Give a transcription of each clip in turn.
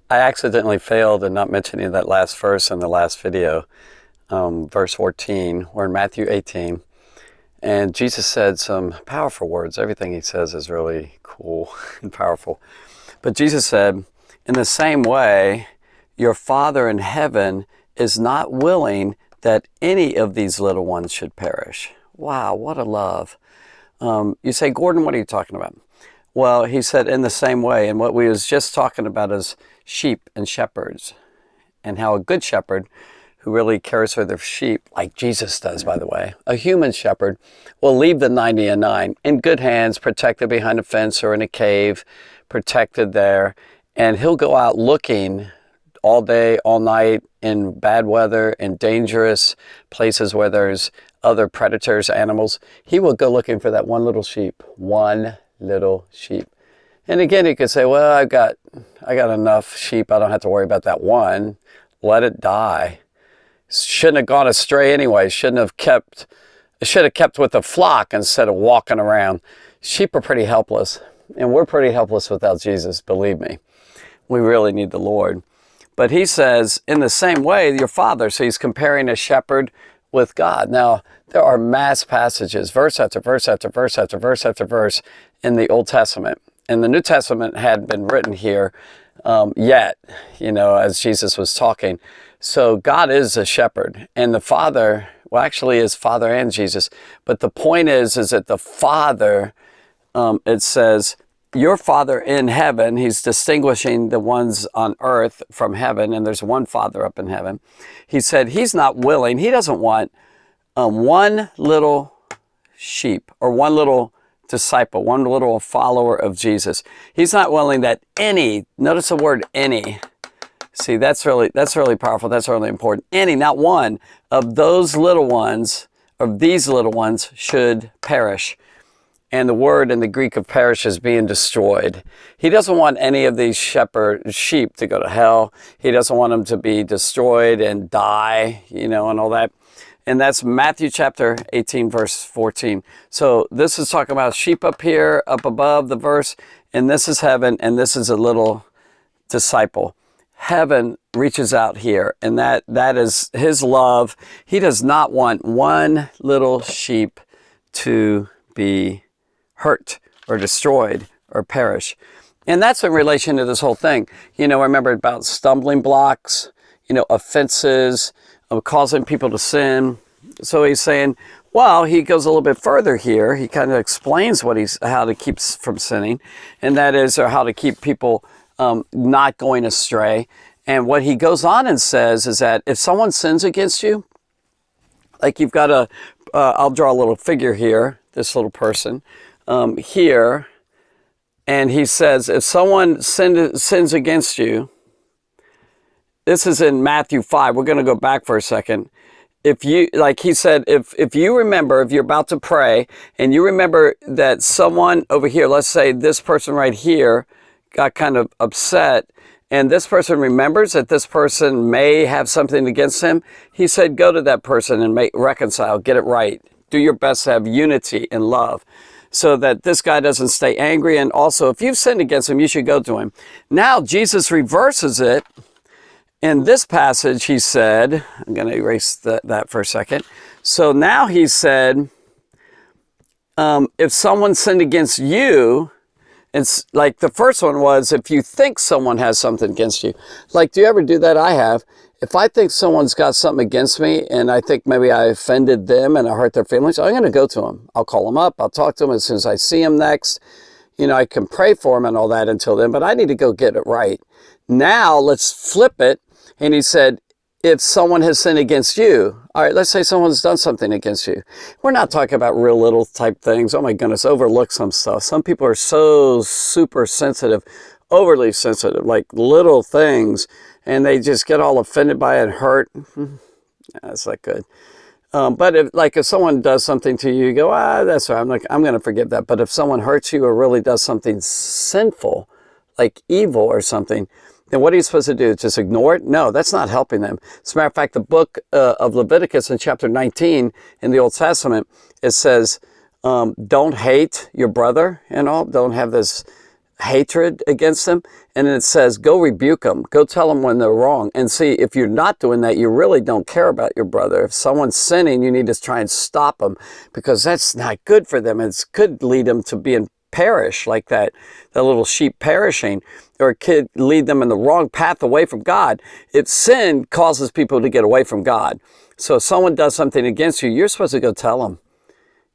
I accidentally failed in not mentioning that last verse in the last video, verse 14. We're in Matthew 18. And Jesus said some powerful words. Everything he says is really cool and powerful. But Jesus said, in the same way, your Father in heaven is not willing that any of these little ones should perish. Wow, what a love. You say, Gordon, what are you talking about? Well, he said in the same way, and what we was just talking about is sheep and shepherds, and how a good shepherd who really cares for their sheep, like Jesus does, by the way, a human shepherd will leave the 99 in good hands, protected behind a fence or in a cave, protected there, and he'll go out looking all day, all night, in bad weather, in dangerous places where there's other predators, animals. He will go looking for that one little sheep, one little sheep. And again, he could say, well, I got enough sheep. I don't have to worry about that one. Let it die. Shouldn't have gone astray anyway. Should have kept with the flock instead of walking around. Sheep are pretty helpless, and we're pretty helpless without Jesus, believe me. We really need the Lord. But he says, in the same way, your Father, so he's comparing a shepherd with God. Now, there are mass passages, verse after verse after verse after verse after verse in the Old Testament. And the New Testament hadn't been written here yet, as Jesus was talking. So God is a shepherd, and the Father, well, actually is Father and Jesus. But the point is that the Father, it says, your Father in heaven, he's distinguishing the ones on earth from heaven, and there's one Father up in heaven. He said he's not willing, he doesn't want one little sheep or one little disciple, one little follower of Jesus. He's not willing that any, notice the word any. See, that's really powerful. That's really important. Any, not one of those little ones, of these little ones, should perish. And the word in the Greek of perish is being destroyed. He doesn't want any of these sheep to go to hell. He doesn't want them to be destroyed and die, and all that. And that's Matthew chapter 18, verse 14. So this is talking about sheep up here, up above the verse, and this is heaven, and this is a little disciple. Heaven reaches out here, and that is his love. He does not want one little sheep to be hurt or destroyed or perish. And that's in relation to this whole thing. Remember about stumbling blocks, offenses, causing people to sin. So he's saying, well, he goes a little bit further here. He kind of explains how to keep from sinning, and that is, or how to keep people not going astray. And what he goes on and says is that if someone sins against you, like you've got I'll draw a little figure here, this little person here, and he says, if someone sins against you, this is in Matthew 5. We're going to go back for a second. If you, like he said, if you remember, if you're about to pray and you remember that someone over here, let's say this person right here got kind of upset, and this person remembers that this person may have something against him, he said, go to that person and reconcile, get it right. Do your best to have unity and love so that this guy doesn't stay angry. And also, if you've sinned against him, you should go to him. Now, Jesus reverses it. In this passage, he said, I'm going to erase that for a second. So now he said, if someone sinned against you, it's like the first one was if you think someone has something against you. Like, do you ever do that? I have. If I think someone's got something against me and I think maybe I offended them and I hurt their feelings, I'm going to go to them. I'll call them up. I'll talk to them as soon as I see them next. I can pray for them and all that until then, but I need to go get it right. Now let's flip it. And he said, if someone has sinned against you, all right, let's say someone's done something against you. We're not talking about real little type things. Oh my goodness, overlook some stuff. Some people are so super sensitive, overly sensitive, like little things, and they just get all offended by it and hurt. That's not good. But if someone does something to you, you go, that's right, I'm going to forgive that. But if someone hurts you or really does something sinful, like evil or something, then what are you supposed to do? Just ignore it? No, that's not helping them. As a matter of fact, the book of Leviticus in chapter 19 in the Old Testament, it says, don't hate your brother and all. Don't have this hatred against them. And then it says, go rebuke them. Go tell them when they're wrong. And see, if you're not doing that, you really don't care about your brother. If someone's sinning, you need to try and stop them, because that's not good for them. It could lead them to being perish, like that little sheep perishing, or it could lead them in the wrong path away from God. If sin causes people to get away from God. So if someone does something against you, you're supposed to go tell them.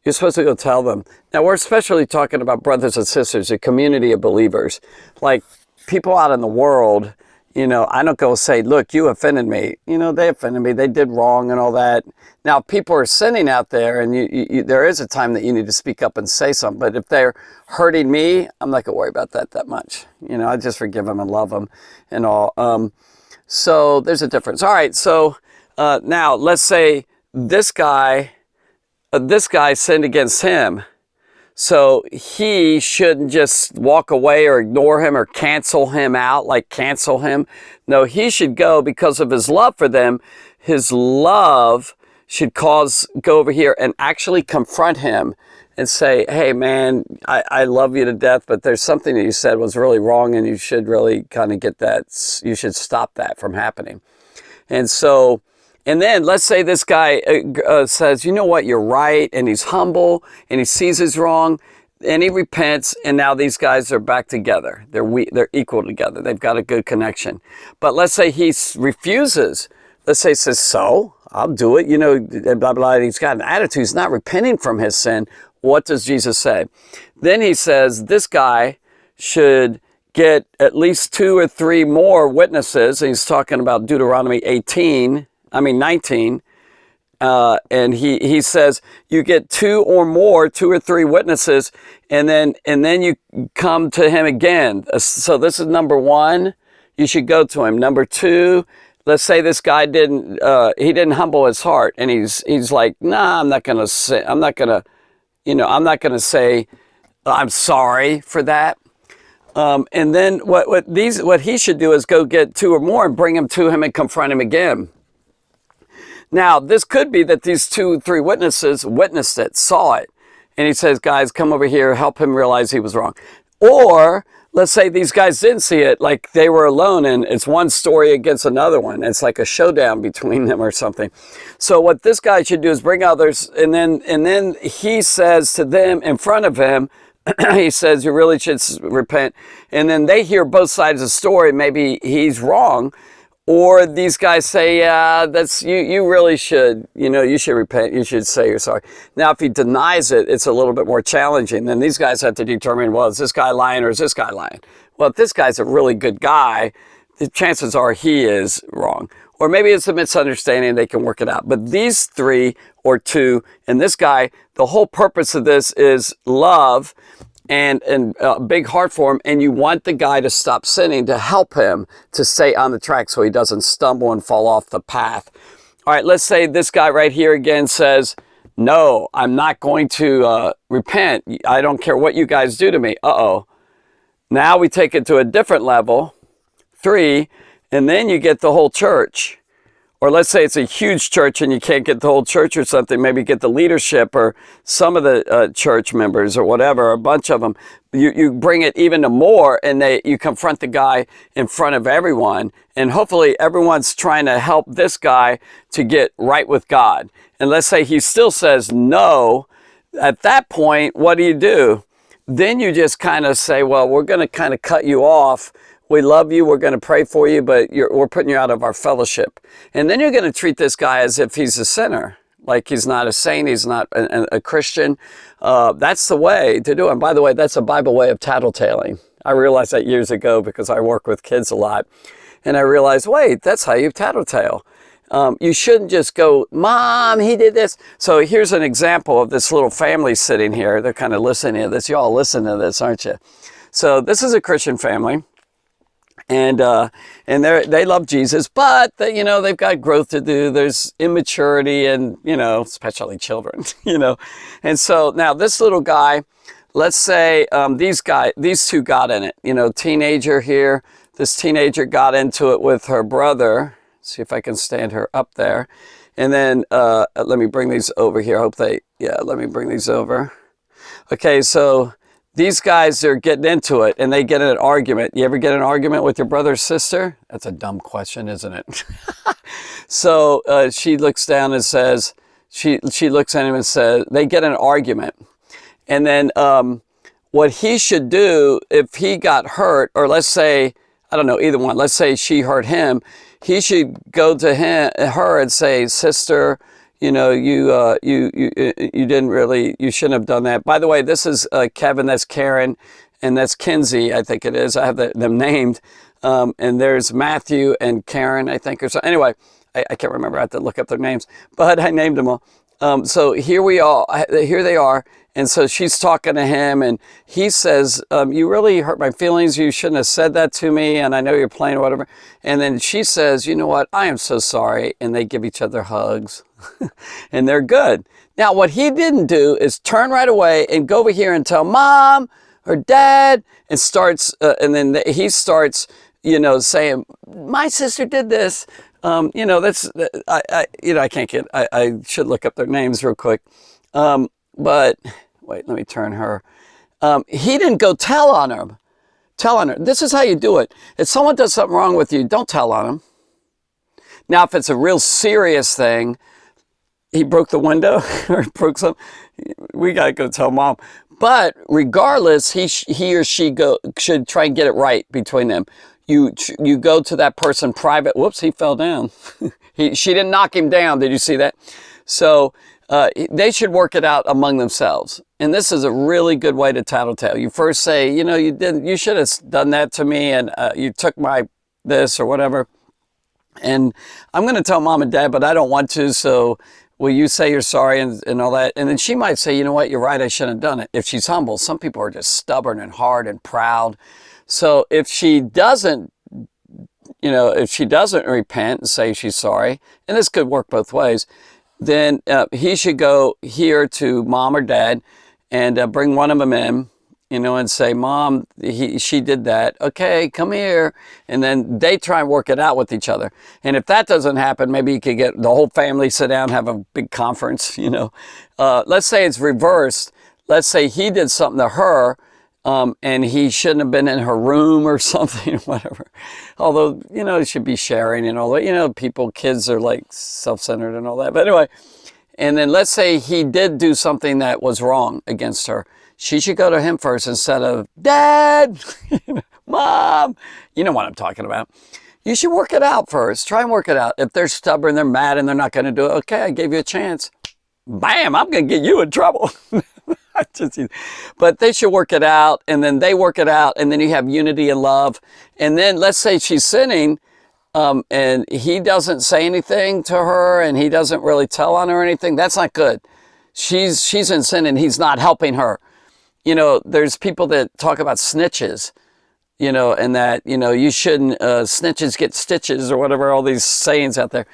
You're supposed to go tell them. Now, we're especially talking about brothers and sisters, a community of believers. Like people out in the world, you know, I don't go say, look, you offended me. You know, they offended me. They did wrong and all that. Now, people are sinning out there, and there is a time that you need to speak up and say something. But if they're hurting me, I'm not going to worry about that much. You know, I just forgive them and love them and all. So there's a difference. All right, so now let's say this guy sinned against him. So he shouldn't just walk away or ignore him or cancel him out, like cancel him. No, he should go because of his love for them. His love should go over here and actually confront him and say, hey man, I love you to death, but there's something that you said was really wrong, and you should really kind of get that, you should stop that from happening. And so, and then let's say this guy says, you know what, you're right, and he's humble, and he sees he's wrong, and he repents, and now these guys are back together. They're equal together. They've got a good connection. But let's say he refuses. Let's say he says, so, I'll do it, you know, blah, blah, and he's got an attitude. He's not repenting from his sin. What does Jesus say? Then he says this guy should get at least 2 or 3 more witnesses. And he's talking about Deuteronomy 19, and he says you get 2 or 3 witnesses, and then you come to him again. So this is number 1. You should go to him. Number 2, let's say this guy didn't humble his heart, and he's like, nah, I'm not gonna say I'm sorry for that. And then what he should do is go get 2 or more and bring them to him and confront him again. Now, this could be that these 2, 3 witnesses witnessed it, saw it. And he says, guys, come over here, help him realize he was wrong. Or let's say these guys didn't see it, like they were alone, and it's one story against another one. It's like a showdown between them or something. So what this guy should do is bring others, and then he says to them in front of him, he says, you really should repent. And then they hear both sides of the story. Maybe he's wrong. Or these guys say, yeah, you really should, you should repent. You should say you're sorry. Now, if he denies it, it's a little bit more challenging. Then these guys have to determine, well, is this guy lying or is this guy lying? Well, if this guy's a really good guy, the chances are he is wrong. Or maybe it's a misunderstanding, they can work it out. But these 3 or 2 and this guy, the whole purpose of this is love and a big heart for him, and you want the guy to stop sinning, to help him to stay on the track so he doesn't stumble and fall off the path. All right, let's say this guy right here again says, no, I'm not going to repent. I don't care what you guys do to me. Uh-oh. Now we take it to a different level, 3, and then you get the whole church. Or let's say it's a huge church and you can't get the whole church or something. Maybe get the leadership or some of the church members or whatever, a bunch of them. You bring it even to more, and you confront the guy in front of everyone. And hopefully everyone's trying to help this guy to get right with God. And let's say he still says no. At that point, what do? Then you just kind of say, well, we're going to kind of cut you off. We love you, we're going to pray for you, but we're putting you out of our fellowship. And then you're going to treat this guy as if he's a sinner, like he's not a saint, he's not a Christian. That's the way to do it. And by the way, that's a Bible way of tattle-taling. I realized that years ago because I work with kids a lot. And I realized, wait, that's how you tattle-tale. You shouldn't just go, Mom, he did this. So here's an example of this little family sitting here. They're kind of listening to this. You all listen to this, aren't you? So this is a Christian family. And they love Jesus, but they've got growth to do. There's immaturity, and especially children, And so now this little guy, let's say these 2 got in it. Teenager here. This teenager got into it with her brother. See if I can stand her up there. And then let me bring these over here. Let me bring these over. Okay, so these guys are getting into it and they get in an argument. You ever get in an argument with your brother or sister? That's a dumb question, isn't it? So she looks down and says, she looks at him and says, they get in an argument. And then what he should do if he got hurt, or let's say, I don't know, either one, let's say she hurt him, he should go to her and say, sister, you know, you didn't really, you shouldn't have done that. By the way, this is Kevin, that's Karen, and that's Kinsey, I think it is. I have them named. And there's Matthew and Karen, I think, or so. Anyway, I can't remember. I have to look up their names, but I named them all. So here they are. And so she's talking to him and he says, you really hurt my feelings. You shouldn't have said that to me. And I know you're playing or whatever. And then she says, you know what? I am so sorry. And they give each other hugs and they're good. Now, what he didn't do is turn right away and go over here and tell mom or dad and starts, and then he starts, you know, saying, my sister did this. You know, that's, I can't get, I should look up their names real quick. But wait, let me turn her. He didn't go tell on her. This is how you do it. If someone does something wrong with you, don't tell on them. Now, if it's a real serious thing, he broke the window or broke something, we got to go tell mom. But regardless, he or she should try and get it right between them. You go to that person private. Whoops, he fell down. She didn't knock him down. Did you see that? So they should work it out among themselves. And this is a really good way to tattletale. You first say, you know, you should have done that to me, and you took my this or whatever. And I'm going to tell mom and dad, but I don't want to. So will you say you're sorry and all that? And then she might say, you know what, you're right, I shouldn't have done it. If she's humble, some people are just stubborn and hard and proud. So if she doesn't, you know, if she doesn't repent and say she's sorry, and this could work both ways, then he should go here to mom or dad and bring one of them in, you know, and say, mom, she did that. Okay, come here. And then they try and work it out with each other. And if that doesn't happen, maybe you could get the whole family sit down, have a big conference, you know. Let's say it's reversed. Let's say he did something to her, and he shouldn't have been in her room or something, whatever. Although, you know, it should be sharing and all that. You know, kids are like self-centered and all that. But anyway, and then let's say he did do something that was wrong against her. She should go to him first instead of, Dad, Mom. You know what I'm talking about. You should work it out first. Try and work it out. If they're stubborn, they're mad, and they're not going to do it, okay, I gave you a chance. Bam, I'm going to get you in trouble. But they should work it out, and then they work it out, and then you have unity and love. And then let's say she's sinning, and he doesn't say anything to her, and he doesn't really tell on her or anything. That's not good. She's in sin, and he's not helping her. You know, there's people that talk about snitches, you know, and that, you know, you shouldn't, snitches get stitches or whatever, all these sayings out there.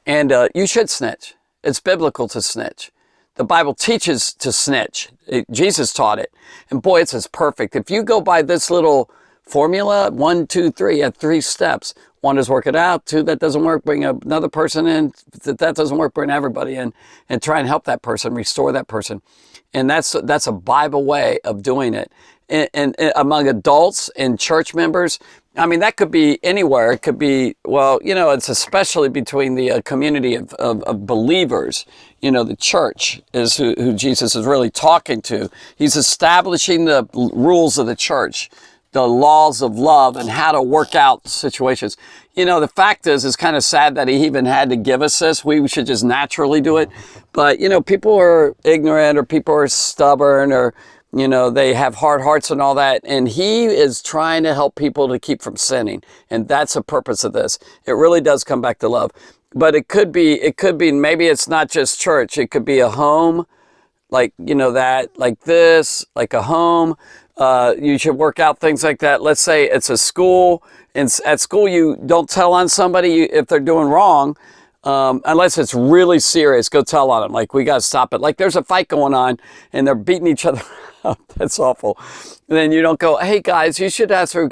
And you should snitch. It's biblical to snitch. The Bible teaches to snitch. Jesus taught it. And boy, it's as perfect. If you go by this little formula, 1, 2, 3, you have 3 steps. 1 is work it out. 2, that doesn't work, bring another person in. That doesn't work, bring everybody in and try and help that person, restore that person. And that's a Bible way of doing it. And among adults and church members, I mean, that could be anywhere. It could be, well, you know, it's especially between the community of believers. You know, the church is who Jesus is really talking to. He's establishing the rules of the church, the laws of love, and how to work out situations. You know, the fact is, it's kind of sad that he even had to give us this. We should just naturally do it. But, you know, people are ignorant, or people are stubborn, or, you know, they have hard hearts and all that. And he is trying to help people to keep from sinning. And that's the purpose of this. It really does come back to love. But it could be, maybe it's not just church. It could be a home, like, you know, that, like this, like a home. You should work out things like that. Let's say it's a school. And at school, you don't tell on somebody if they're doing wrong, unless it's really serious. Go tell on them. Like, we got to stop it. Like, there's a fight going on, and they're beating each other up. That's awful. And then you don't go, hey, guys, you should ask for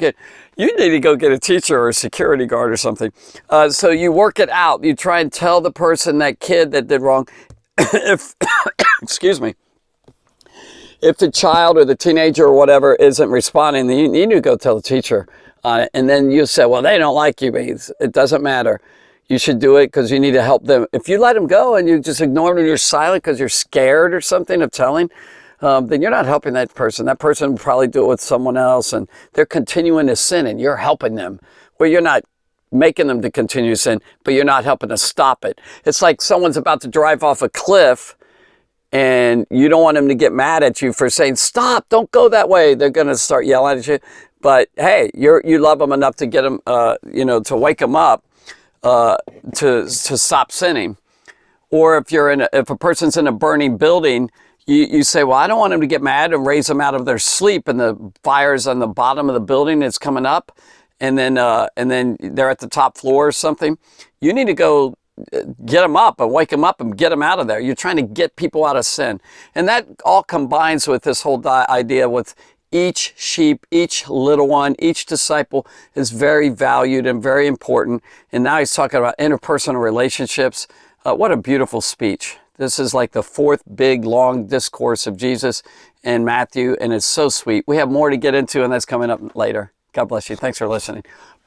you need to go get a teacher or a security guard or something. So you work it out. You try and tell the person, that kid that did wrong, if, excuse me, if the child or the teenager or whatever isn't responding, then you need to go tell the teacher on it. And then you say, well, they don't like you. It doesn't matter. You should do it because you need to help them. If you let them go and you just ignore them and you're silent because you're scared or something of telling, then you're not helping that person. That person will probably do it with someone else, and they're continuing to sin, and you're helping them. Well, you're not making them to continue to sin, but you're not helping to stop it. It's like someone's about to drive off a cliff, and you don't want them to get mad at you for saying, stop, don't go that way. They're going to start yelling at you. But hey, you love them enough to get them, to wake them up, to stop sinning. Or if a person's in a burning building, you say, well, I don't want them to get mad, and raise them out of their sleep, and the fire's on the bottom of the building, it's coming up, and then they're at the top floor or something. You need to go get them up and wake them up and get them out of there. You're trying to get people out of sin. And that all combines with this whole idea with each sheep, each little one, each disciple is very valued and very important. And now he's talking about interpersonal relationships. What a beautiful speech. This is like the fourth big, long discourse of Jesus in Matthew, and it's so sweet. We have more to get into, and that's coming up later. God bless you. Thanks for listening.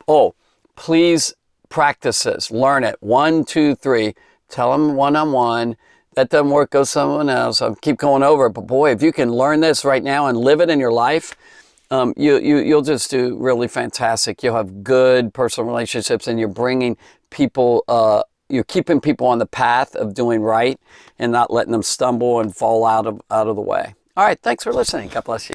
Oh, please practice this. Learn it. 1, 2, 3. Tell them one-on-one. That doesn't work, go someone else. I'll keep going over it. But boy, if you can learn this right now and live it in your life, you'll just do really fantastic. You'll have good personal relationships, and you're bringing people, you're keeping people on the path of doing right and not letting them stumble and fall out of the way. All right, thanks for listening. God bless you.